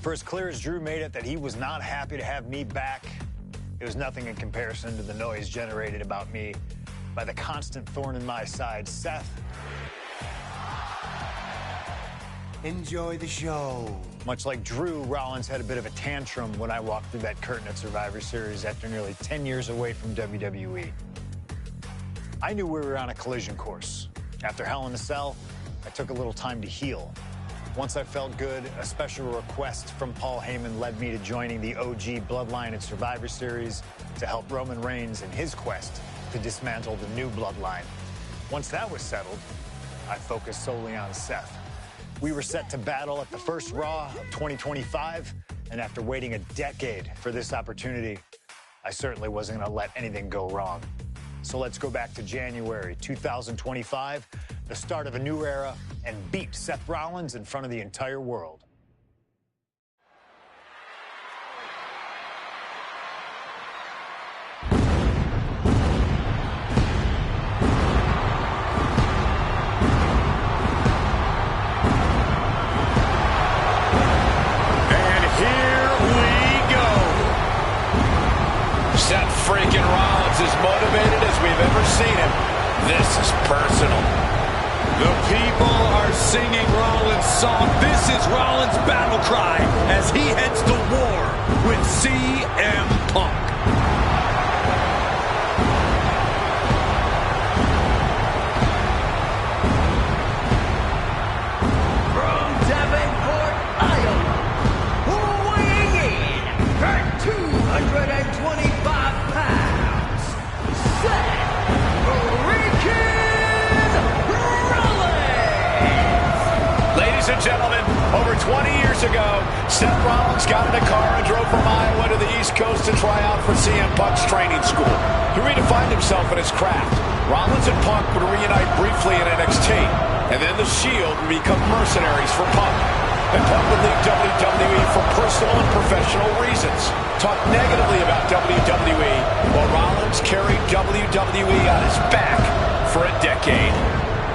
For as clear as Drew made it that he was not happy to have me back, it was nothing in comparison to the noise generated about me by the constant thorn in my side, Seth. Enjoy the show. Much like Drew, Rollins had a bit of a tantrum when I walked through that curtain at Survivor Series after nearly 10 years away from WWE. I knew we were on a collision course. After Hell in a Cell, I took a little time to heal. Once I felt good, a special request from Paul Heyman led me to joining the OG Bloodline at Survivor Series to help Roman Reigns in his quest to dismantle the new Bloodline. Once that was settled, I focused solely on Seth. We were set to battle at the first Raw of 2025, and after waiting a decade for this opportunity, I certainly wasn't going to let anything go wrong. So let's go back to January 2025, the start of a new era, and beat Seth Rollins in front of the entire world. Freaking Rollins is motivated as we've ever seen him. This is personal. The people are singing Rollins' song. This is Rollins' battle cry as he heads to war with CM Punk. From Davenport, Iowa, weighing in at 225 pounds, Seth freaking Rollins! Ladies and gentlemen, over 20 years ago, Seth Rollins got in a car and drove from Iowa to the East Coast to try out for CM Punk's training school. He redefined himself in his craft. Rollins and Punk would reunite briefly in NXT, and then the Shield would become mercenaries for Punk. And Punk would leave WWE for personal and professional reasons. Talk negatively about WWE, while Rollins carried WWE on his back for a decade.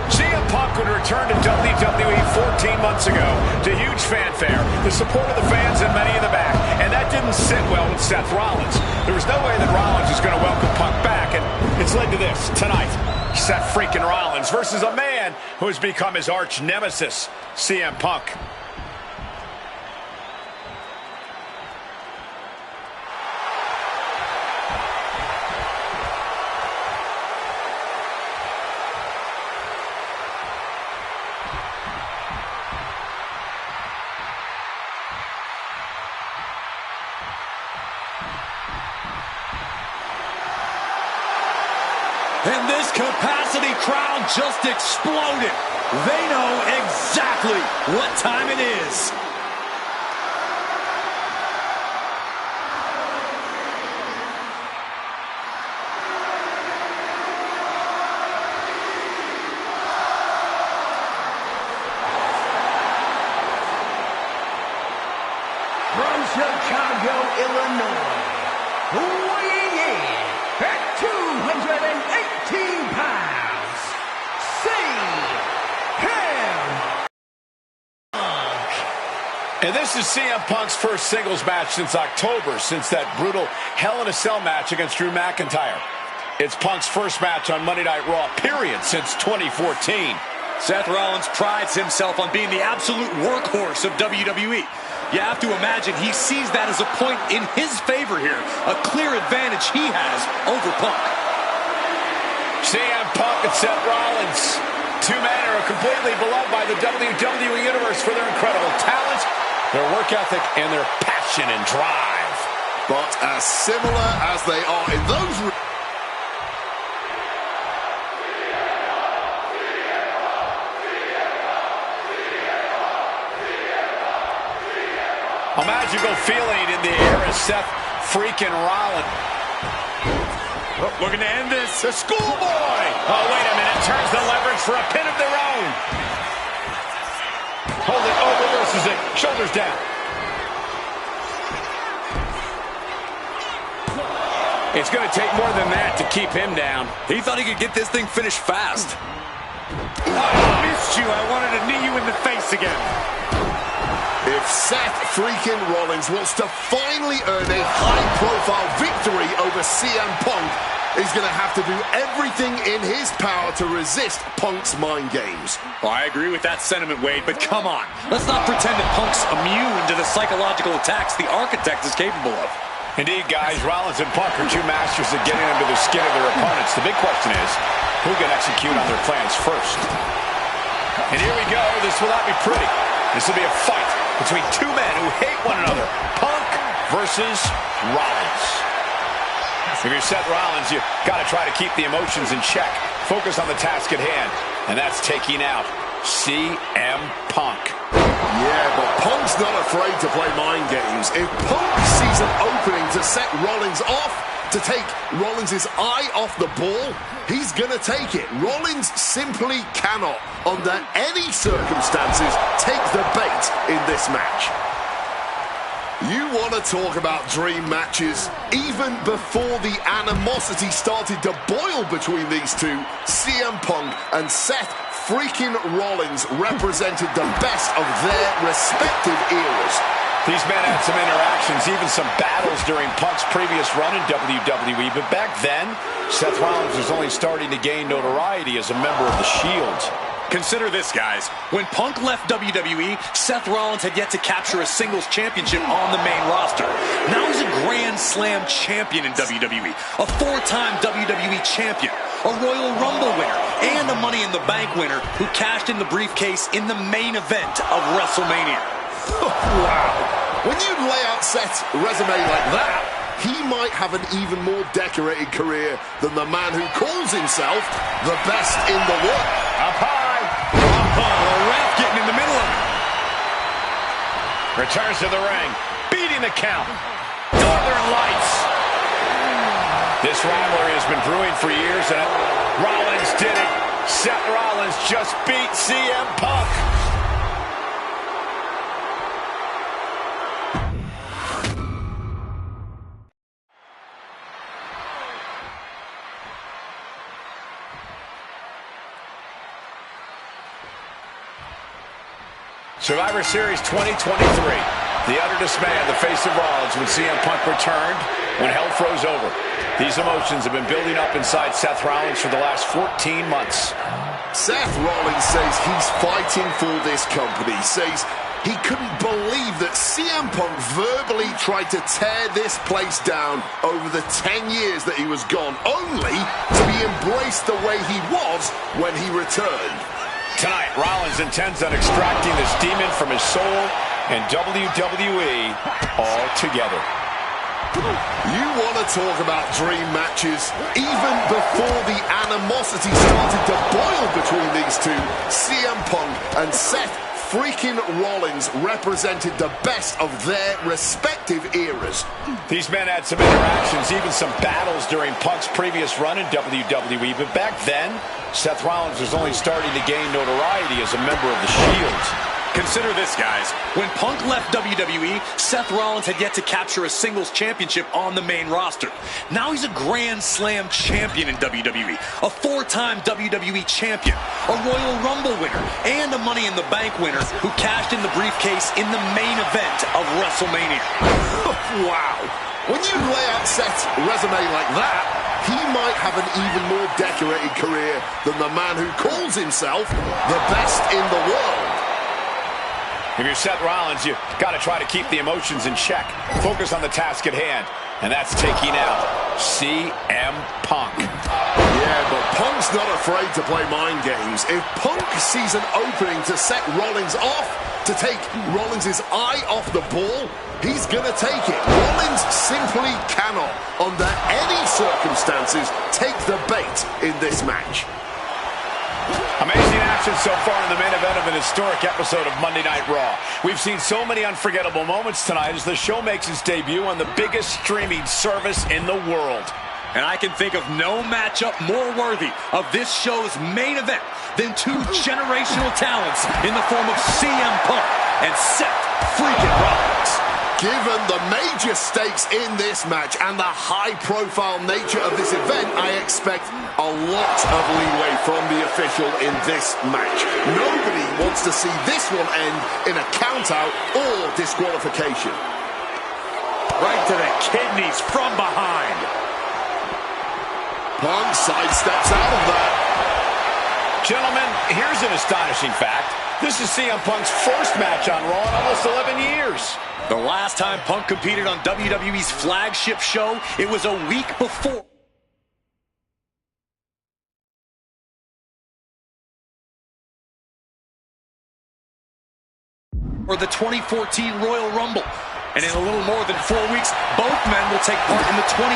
CM Punk would return to WWE 14 months ago to huge fanfare, the support of the fans and many in the back. And that didn't sit well with Seth Rollins. There was no way that Rollins was going to welcome Punk back, and it's led to this tonight. Seth freaking Rollins versus a man who has become his arch nemesis, CM Punk. And this capacity crowd just exploded. They know exactly what time it is. From Chicago, Illinois, weighing in at 218 pounds, CM Punk. And this is CM Punk's first singles match since October, since that brutal Hell in a Cell match against Drew McIntyre. It's Punk's first match on Monday Night Raw, period, since 2014. Seth Rollins prides himself on being the absolute workhorse of WWE. You have to imagine he sees that as a point in his favor here, a clear advantage he has over Punk. CM Punk and Seth Rollins, two men who are completely beloved by the WWE Universe for their incredible talent, their work ethic, and their passion and drive. But as similar as they are in those... A magical feeling in the air as Seth freaking Rollins. Oh, looking to end this. The schoolboy. Oh, wait a minute. Turns the leverage for a pin of their own. Hold it. Oh, reverses it. Shoulders down. It's going to take more than that to keep him down. He thought he could get this thing finished fast. I missed you. I wanted to knee you in the face again. If Seth freaking Rollins wants to finally earn a high-profile victory over CM Punk, he's going to have to do everything in his power to resist Punk's mind games. Well, I agree with that sentiment, Wade, but come on. Let's not pretend that Punk's immune to the psychological attacks the Architect is capable of. Indeed, guys, Rollins and Punk are two masters at getting under the skin of their opponents. The big question is, who can execute on their plans first? And here we go. This will not be pretty. This will be a fight between two men who hate one another. Punk versus Rollins. If you're Seth Rollins, you got to try to keep the emotions in check. Focus on the task at hand, and that's taking out CM Punk. Yeah, but Punk's not afraid to play mind games. If Punk sees an opening to set Rollins off, to take Rollins' eye off the ball, he's gonna take it. Rollins simply cannot, under any circumstances, take the bait in this match. You want to talk about dream matches? Even before the animosity started to boil between these two, CM Punk and Seth freaking Rollins represented the best of their respective eras. These men had some interactions, even some battles during Punk's previous run in WWE, but back then, Seth Rollins was only starting to gain notoriety as a member of the Shield. Consider this, guys. When Punk left WWE, Seth Rollins had yet to capture a singles championship on the main roster. Now he's a Grand Slam champion in WWE, a four-time WWE champion, a Royal Rumble winner, and a Money in the Bank winner who cashed in the briefcase in the main event of WrestleMania. Wow. When you lay out Seth's resume like that, he might have an even more decorated career than the man who calls himself the best in the world. Up high. The ref getting in the middle of it. Returns to the ring. Beating the count. Northern Lights. This rivalry has been brewing for years, and Rollins did it. Seth Rollins just beat CM Punk. Survivor Series 2023. The utter dismay on the face of Rollins when CM Punk returned, when hell froze over. These emotions have been building up inside Seth Rollins for the last 14 months. Seth Rollins says he's fighting for this company, says he couldn't believe that CM Punk verbally tried to tear this place down over the 10 years that he was gone, only to be embraced the way he was when he returned. Tonight, Rollins intends on extracting this demon from his soul and WWE altogether. You want to talk about dream matches? Even before the animosity started to boil between these two, CM Punk and Seth freaking Rollins represented the best of their respective eras. These men had some interactions, even some battles during Punk's previous run in WWE, but back then, Seth Rollins was only starting to gain notoriety as a member of the Shield. Consider this, guys. When Punk left WWE, Seth Rollins had yet to capture a singles championship on the main roster. Now he's a Grand Slam champion in WWE, a four-time WWE champion, a Royal Rumble winner, and a Money in the Bank winner who cashed in the briefcase in the main event of WrestleMania. Wow. When you lay out Seth's resume like that, he might have an even more decorated career than the man who calls himself the best in the world. If you're Seth Rollins, you got to try to keep the emotions in check. Focus on the task at hand, and that's taking out CM Punk. Yeah, but Punk's not afraid to play mind games. If Punk sees an opening to set Rollins off, to take Rollins' eye off the ball, he's gonna take it. Rollins simply cannot, under any circumstances, take the bait in this match. Amazing action so far in the main event of an historic episode of Monday Night Raw. We've seen so many unforgettable moments tonight as the show makes its debut on the biggest streaming service in the world. And I can think of no matchup more worthy of this show's main event than two generational talents in the form of CM Punk and Seth freaking Rollins. Given the major stakes in this match and the high-profile nature of this event, I expect a lot of leeway from the official in this match. Nobody wants to see this one end in a count-out or disqualification. Right to the kidneys from behind. Punk sidesteps out of that. Gentlemen, here's an astonishing fact. This is CM Punk's first match on Raw in almost 11 years. The last time Punk competed on WWE's flagship show, it was a week before. Or the 2014 Royal Rumble. And in a little more than 4 weeks, both men will take part in the 2025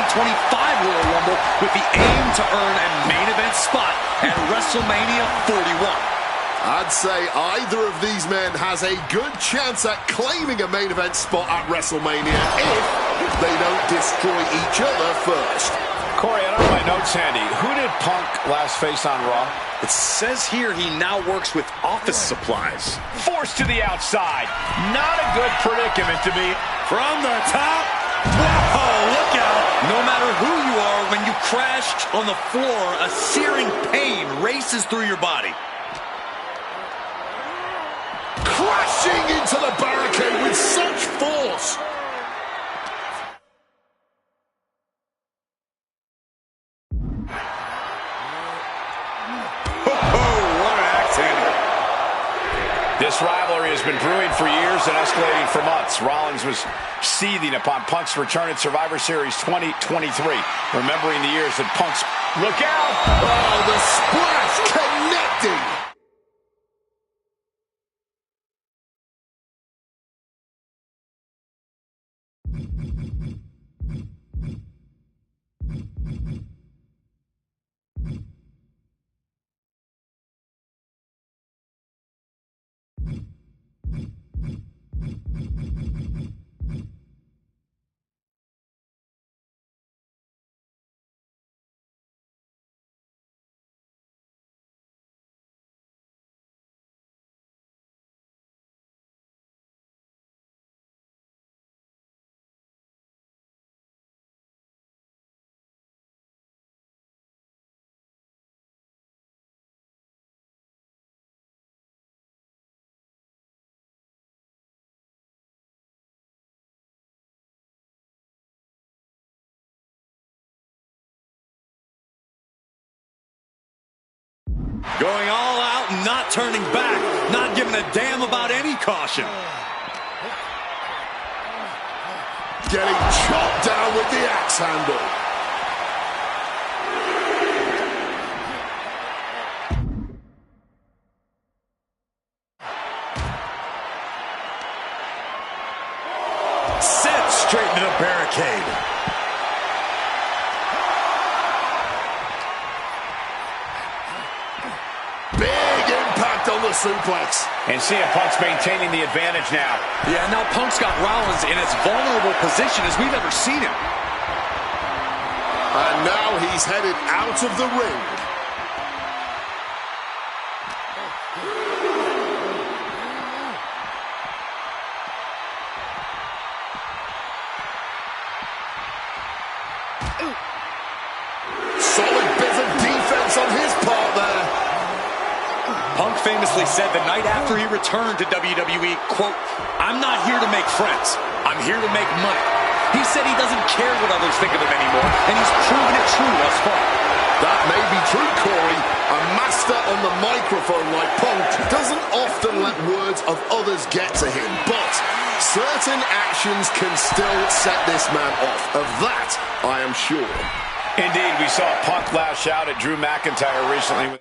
Royal Rumble with the aim to earn a main event spot at WrestleMania 41. I'd say either of these men has a good chance at claiming a main event spot at WrestleMania if they don't destroy each other first. Corey, I don't have my notes handy. Who did Punk last face on Raw? It says here he now works with office supplies. Forced to the outside. Not a good predicament to be. From the top. Whoa, look out. No matter who you are, when you crash on the floor, a searing pain races through your body. Crashing into the barricade with such force. What an axe handle. This rivalry has been brewing for years and escalating for months. Rollins was seething upon Punk's return at Survivor Series 2023. Remembering the years that Punk's... Look out! Oh, the splash connecting. Going all out and not turning back. Not giving a damn about any caution. Getting chopped down with the axe handle. Set straight into the barricade. Big impact on the suplex. And CM Punk's maintaining the advantage now. Yeah, now Punk's got Rollins in as vulnerable position as we've ever seen him. And now he's headed out of the ring. Solid bit of defense on his part there. Punk famously said the night after he returned to WWE, quote, "I'm not here to make friends. I'm here to make money." He said he doesn't care what others think of him anymore, and he's proven it true thus far. That may be true, Corey. A master on the microphone like Punk doesn't often let words of others get to him, but certain actions can still set this man off. Of that, I am sure. Indeed, we saw Punk lash out at Drew McIntyre recently.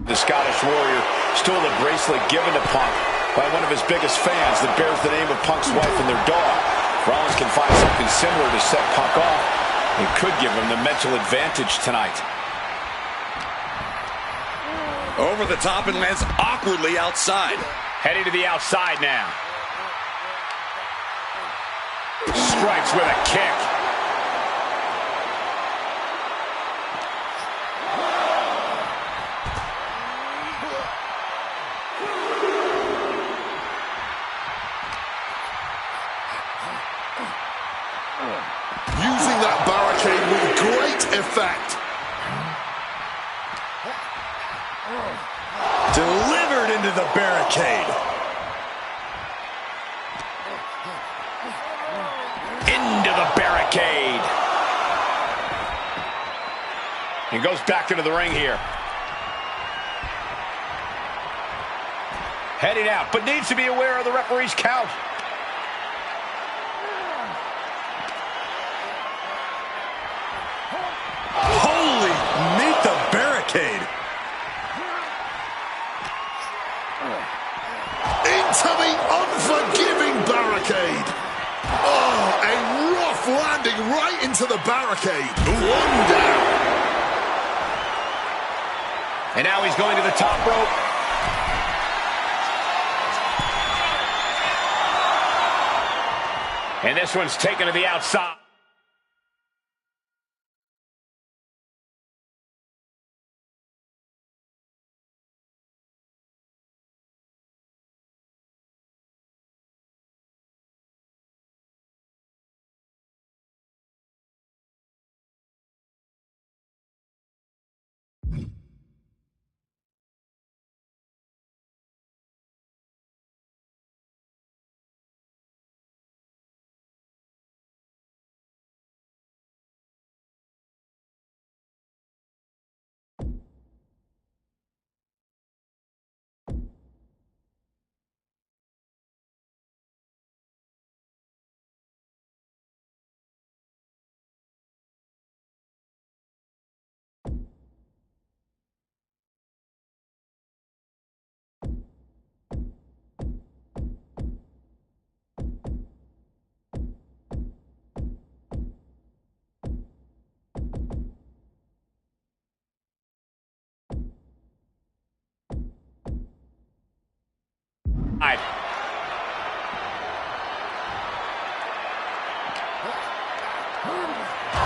The Scottish Warrior stole the bracelet given to Punk by one of his biggest fans that bears the name of Punk's wife and their dog. Rollins can find something similar to set Punk off. It could give him the mental advantage tonight. Over the top and lands awkwardly outside. Heading to the outside now. Strikes with a kick. Using that barricade with great effect. Delivered into the barricade. Into the barricade. He goes back into the ring here. Heading out, but needs to be aware of the referee's count. Holy, meet the barricade. Into the unforgiving barricade. Oh, a rough landing right into the barricade. One down. And now he's going to the top rope. And this one's taken to the outside.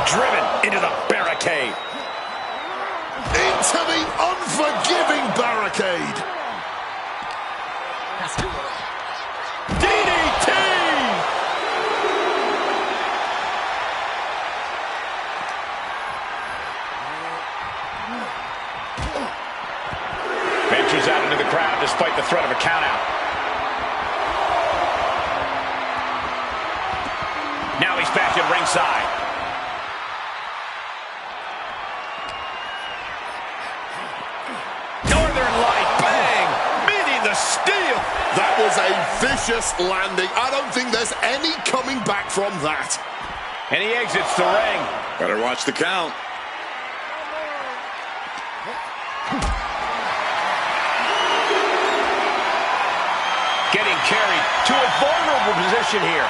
Driven into the barricade. Into the unforgiving barricade. DDT! Ventures out into the crowd despite the threat of a countout. Now he's back at ringside. Steel. That was a vicious landing. I don't think there's any coming back from that. And he exits the ring. Better watch the count. Getting carried to a vulnerable position here.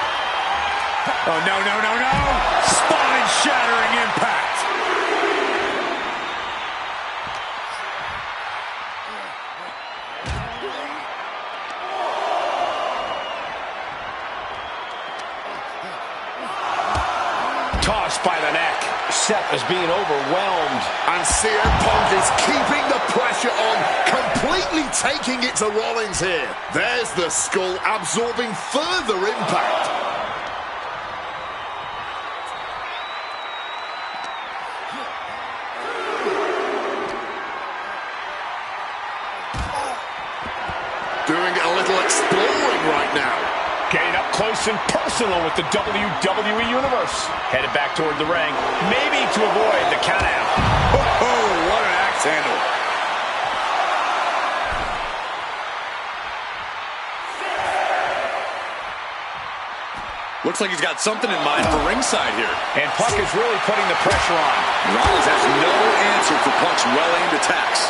Oh, no, no, no, no. Spine-shattering impact. Tossed by the neck. Seth is being overwhelmed. And CM Punk is keeping the pressure on, completely taking it to Rollins here. There's the skull absorbing further impact. Doing a little exploring right now. Getting up close and personal with the WWE Universe. Headed back toward the ring, maybe to avoid the countout. Oh, what an axe handle. Looks like he's got something in mind for ringside here. And Punk is really putting the pressure on. Rollins has no answer for Punk's well-aimed attacks.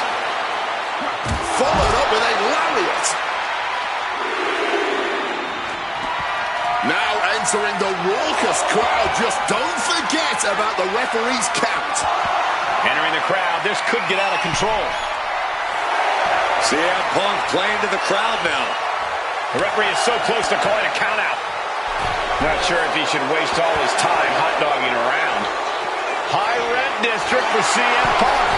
Followed up with a lariat. Now entering the raucous crowd. Just don't forget about the referee's count. Entering the crowd, this could get out of control. CM Punk playing to the crowd now. The referee is so close to calling a countout. Not sure if he should waste all his time hot-dogging around. High rent district for CM Punk.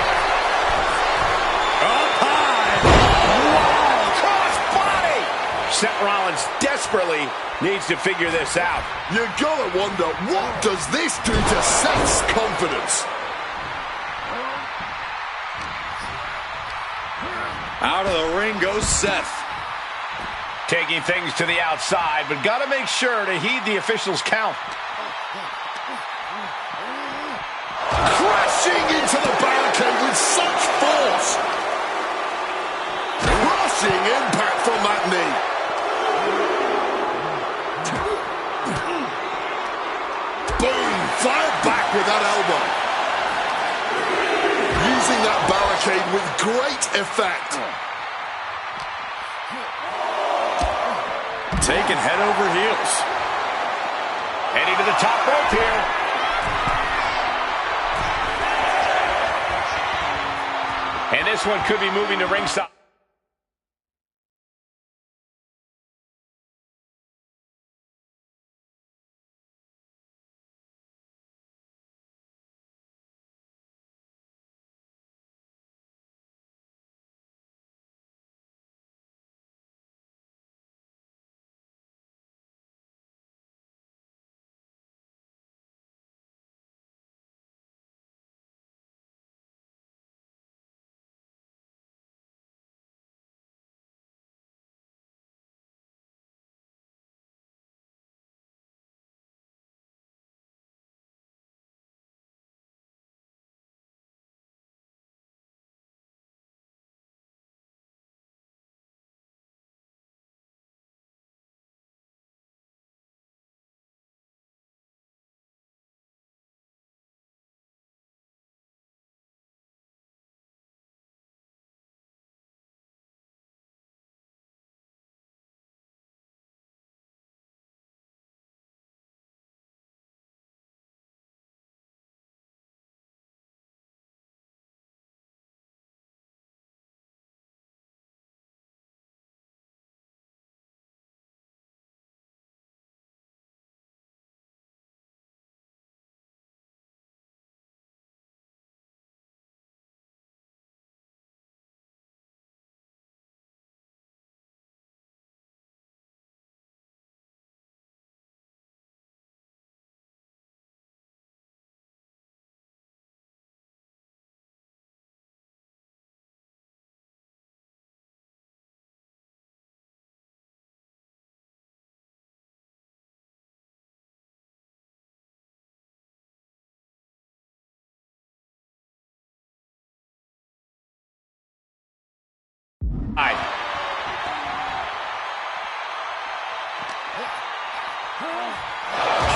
Up high. Wow, cross body. Seth Rollins desperately needs to figure this out. You gotta wonder, what does this do to Seth's confidence? Out of the ring goes Seth. Taking things to the outside, but got to make sure to heed the official's count. Crashing into the barricade with such force. Crushing impact from that knee. Boom! Fired back with that elbow. Using that barricade with great effect. Taking head over heels. Heading to the top rope here. And this one could be moving to ringside.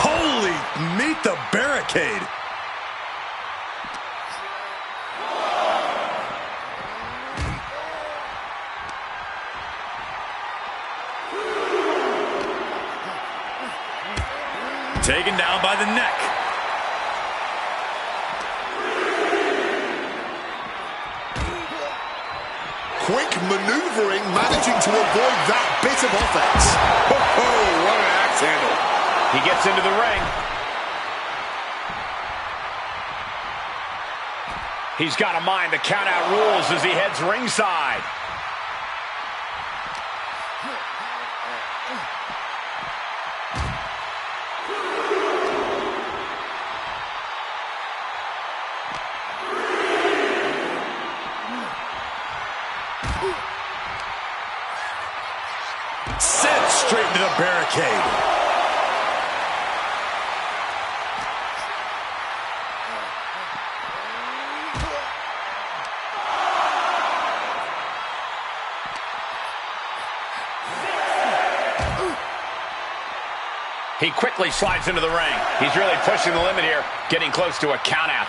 Holy, meet the barricade. Taken down by the neck. Quick maneuvering, managing to avoid that bit of offense. Oh, what an axe handle. He gets into the ring. He's got to mind the count-out rules as he heads ringside. Sent straight into the barricade. He quickly slides into the ring. He's really pushing the limit here, getting close to a count-out.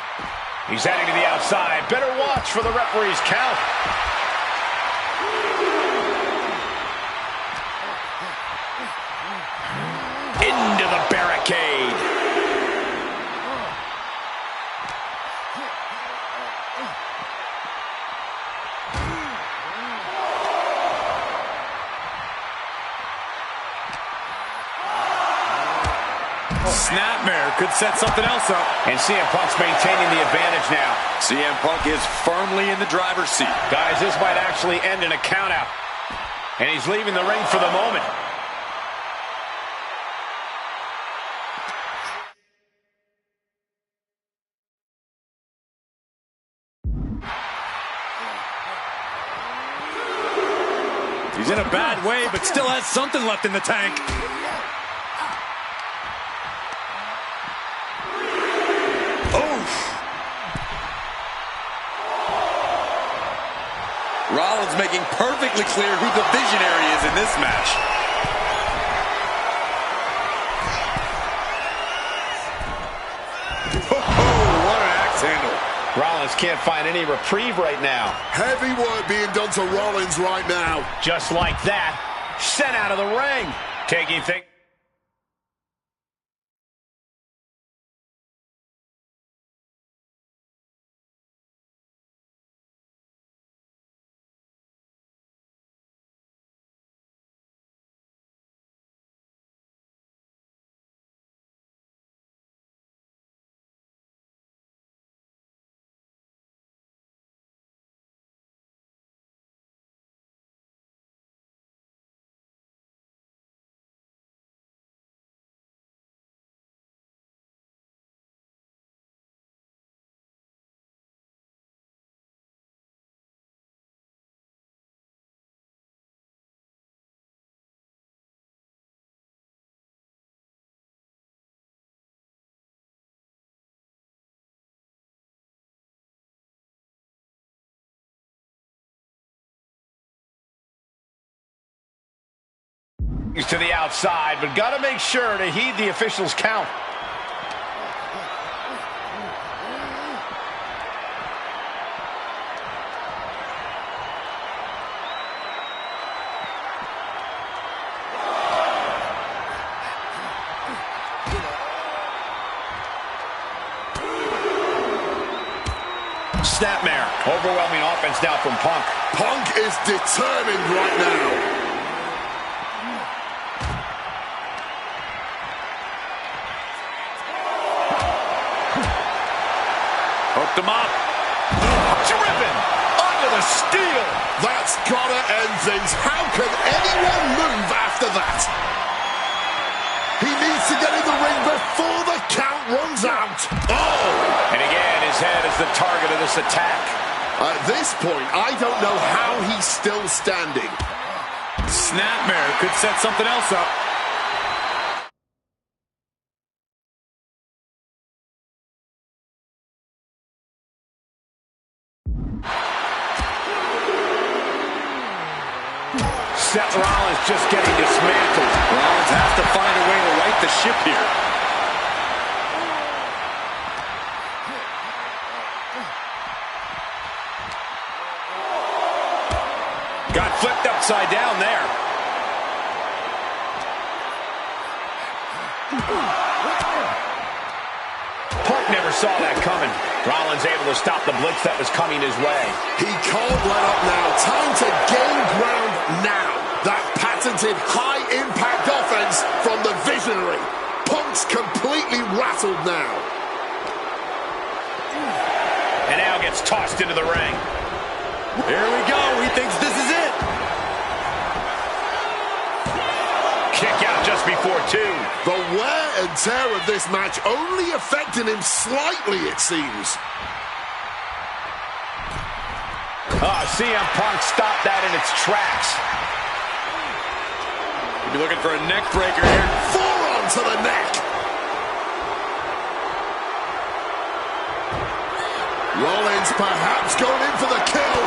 He's heading to the outside. Better watch for the referee's count. Into the barricade. snapmare could set something else up. And CM Punk's maintaining the advantage now. CM Punk is firmly in the driver's seat. Guys, this might actually end in a countout. And he's leaving the ring for the moment. He's in a bad way, but still has something left in the tank. Oof. Rollins making perfectly clear who the visionary is in this match. Oh, what an axe handle. Rollins can't find any reprieve right now. Heavy work being done to Rollins right now. Just like that, sent out of the ring. Taking things. To the outside, but got to make sure to heed the official's count. Snapmare. Overwhelming offense now from Punk. Punk is determined right now. Hooked him up. Driven under the steel. That's gotta end things. How can anyone move after that? He needs to get in the ring before the count runs out. Oh! And again, his head is the target of this attack. At this point, I don't know how he's still standing. Snapmare could set something else up. Seth Rollins just getting dismantled. Rollins has to find a way to right the ship here. Got flipped upside down there. Punk never saw that coming. Rollins able to stop the blitz that was coming his way. He can't let up now. Time to gain ground now. That patented high-impact offense from the visionary. Punk's completely rattled now. And now gets tossed into the ring. Here we go. He thinks this is it. Kick out just before two. The wear and tear of this match only affecting him slightly, it seems. CM Punk stopped that in its tracks. Be looking for a neck breaker here. Forearm to the neck. Rollins perhaps going in for the kill.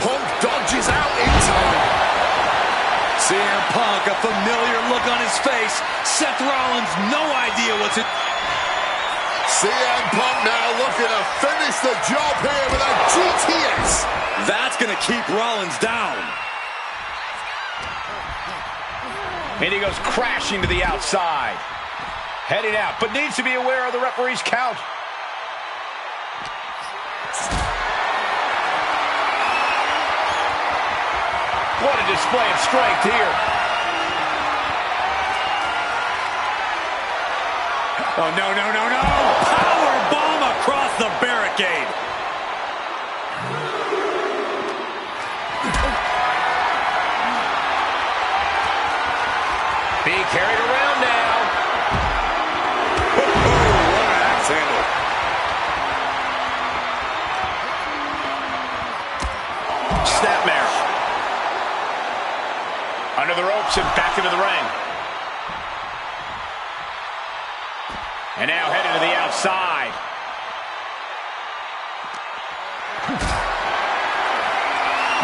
Punk dodges out in time. CM Punk, a familiar look on his face. Seth Rollins, no idea what's it. CM Punk now looking to finish the job here with a GTS. That's going to keep Rollins down. And he goes crashing to the outside. Heading out, but needs to be aware of the referee's count. What a display of strength here. Oh, no, no, no, no! Power bomb across the barricade. Being carried around now. Oh, what an axe handle. Snapmare. Under the ropes and back into the ring. And now headed to the outside.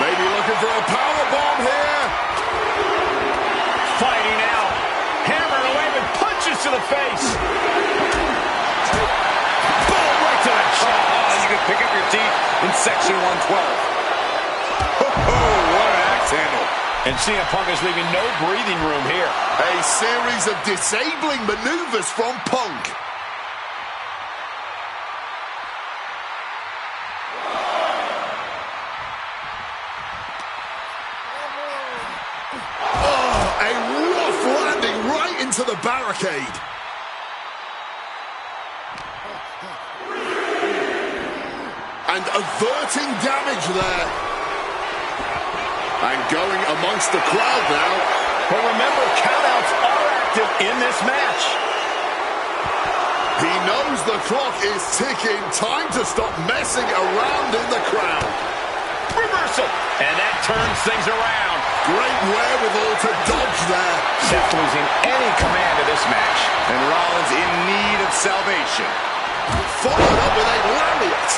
Maybe looking for a power bomb here. Fighting out. Hammered away with punches to the face. Boom, right to the chest. Oh, you can pick up your teeth in section 112. Oh, what an axe handle. And CM Punk is leaving no breathing room here. A series of disabling maneuvers from Punk. A rough landing right into the barricade. And averting damage there. And going amongst the crowd now. But remember, countouts are active in this match. He knows the clock is ticking. Time to stop messing around in the crowd. Reversal. And that turns things around. Great wherewithal to dodge there. Seth losing any command of this match. And Rollins in need of salvation. Followed up with a lariat.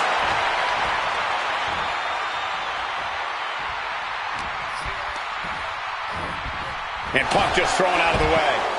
And Punk just thrown out of the way.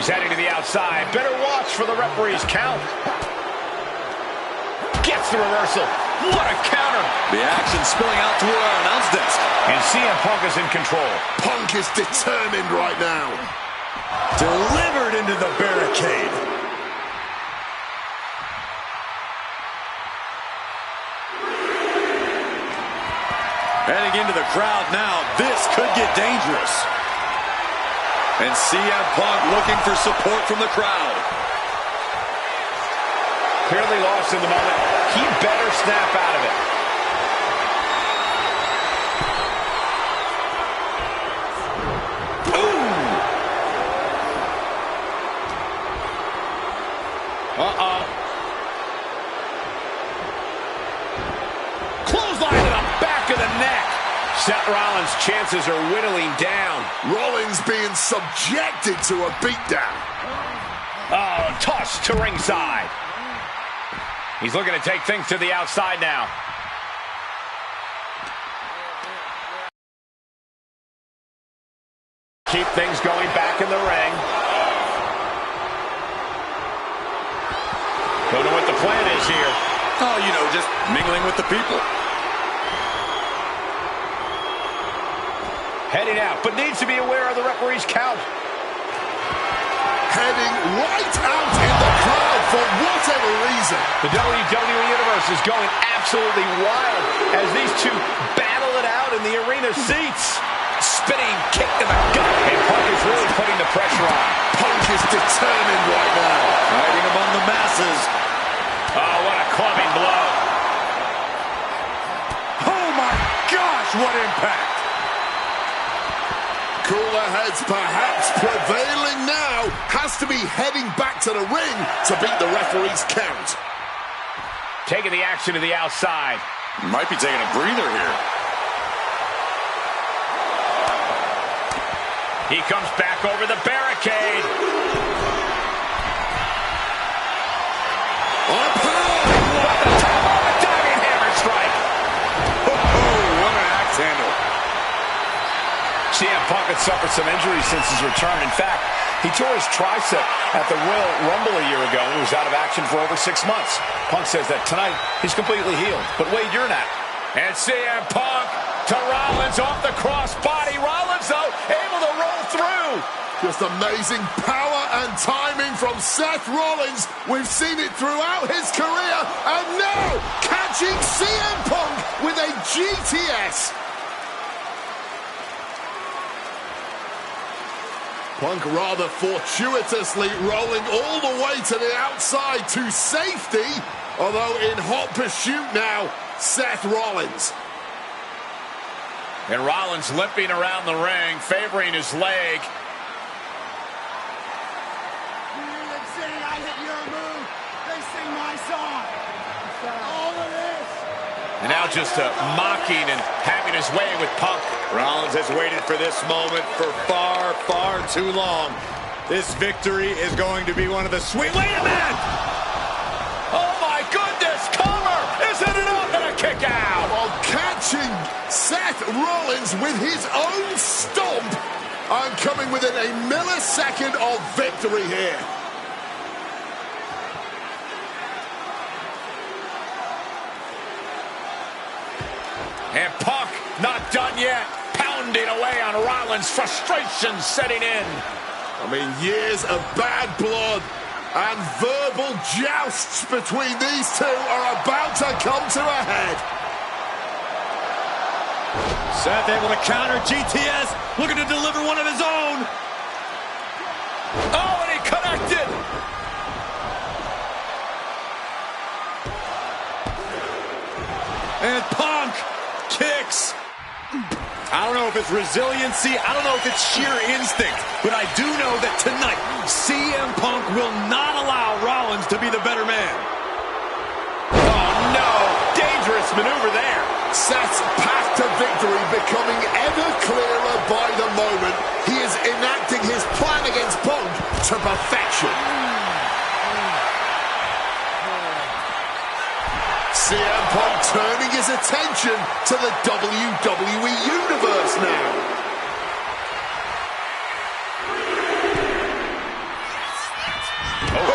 He's heading to the outside. Better watch for the referee's count. Gets the reversal. What a counter. The action spilling out toward our announce desk. And CM Punk is in control. Punk is determined right now. Delivered into the barricade. Heading into the crowd now. This could get dangerous. And CM Punk looking for support from the crowd. Clearly lost in the moment. He better snap out of it. Clothesline to the back of the neck. Seth Rollins' chances are whittling down. Rollins being subjected to a beatdown. Oh, tossed to ringside. He's looking to take things to the outside now. Keep things going back in the ring. Going with the plan is here. Oh, you know, just mingling with the people. Heading out, but needs to be aware of the referee's count. Heading right out in the crowd for whatever reason. The WWE Universe is going absolutely wild as these two battle it out in the arena seats. Spinning kick to the gut. And Punk is really putting the pressure on. Punk is determined right now. Fighting among the masses. Oh, what a clubbing blow. Oh my gosh, what impact. Cooler heads perhaps prevailing now. Has to be heading back to the ring to beat the referee's count. Taking the action to the outside. Might be taking a breather here. He comes back over the barricade. Up high. What the top of a diving hammer strike. Oh, what an axe handle. CM Punk had suffered some injuries since his return. In fact, he tore his tricep at the Royal Rumble a year ago and was out of action for over 6 months. Punk says that tonight he's completely healed. But Wade, you're not. And CM Punk to Rollins off the crossbody. Rollins, though, able to roll through. Just amazing power and timing from Seth Rollins. We've seen it throughout his career. And now, catching CM Punk with a GTS. Punk rather fortuitously rolling all the way to the outside to safety. Although in hot pursuit now, Seth Rollins. And Rollins limping around the ring, favoring his leg. I hit your move. They sing my song. All of this. And now just mocking and having his way with Punk. Rollins has waited for this moment for far, far too long. This victory is going to be one of the sweet... Wait a minute! Oh my goodness, cover! Isn't it up and a kick out? While catching Seth Rollins with his own stomp. And coming within a millisecond of victory here. And Punk not done yet. Pounding away on Rollins. Frustration setting in. I mean, years of bad blood and verbal jousts between these two are about to come to a head. Seth able to counter GTS, looking to deliver one of his own. Oh, and he connected. And Punk kicks. I don't know if it's resiliency, I don't know if it's sheer instinct, but I do know that tonight, CM Punk will not allow Rollins to be the better man. Oh, no. Dangerous maneuver there. Seth's path to victory becoming ever clearer by the moment. He is enacting his plan against Punk to perfection. CM Punk turning his attention to the WWE Universe now. Oh,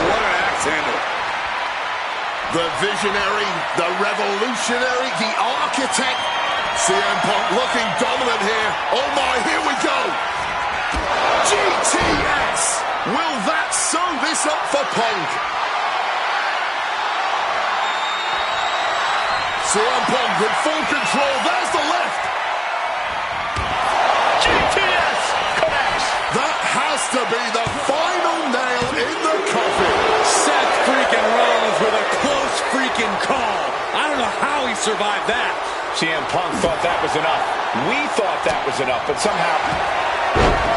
what an axe handle. The visionary, the revolutionary, the architect. CM Punk looking dominant here. Oh my, here we go. GTS. Will that sew this up for Punk? CM Punk in full control. There's the left. GTS connects. That has to be the final nail in the coffin. Seth freaking Rollins with a close freaking call. I don't know how he survived that. CM Punk thought that was enough. We thought that was enough, but somehow...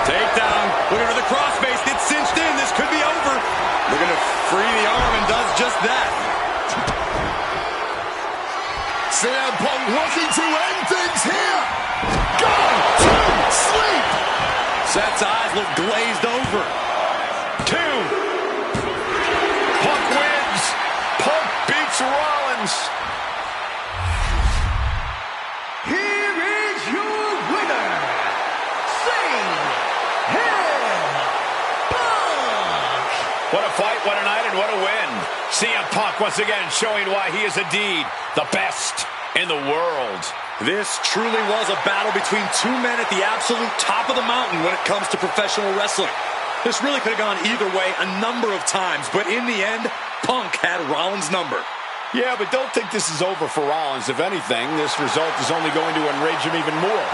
Takedown. Looking for the crossface. Gets cinched in. This could be over. Looking to free the arm and does just that. CM Punk looking to end things here. Go to sleep. Seth's eyes look glazed over. 2. Punk wins. Punk beats Rollins. Here is your winner, CM Punk. What a fight, what a night, and what a win. CM Punk once again showing why he is indeed the best in the world. This truly was a battle between two men at the absolute top of the mountain when it comes to professional wrestling. This really could have gone either way a number of times, but in the end, Punk had Rollins' number. Yeah, but don't think this is over for Rollins. If anything, this result is only going to enrage him even more.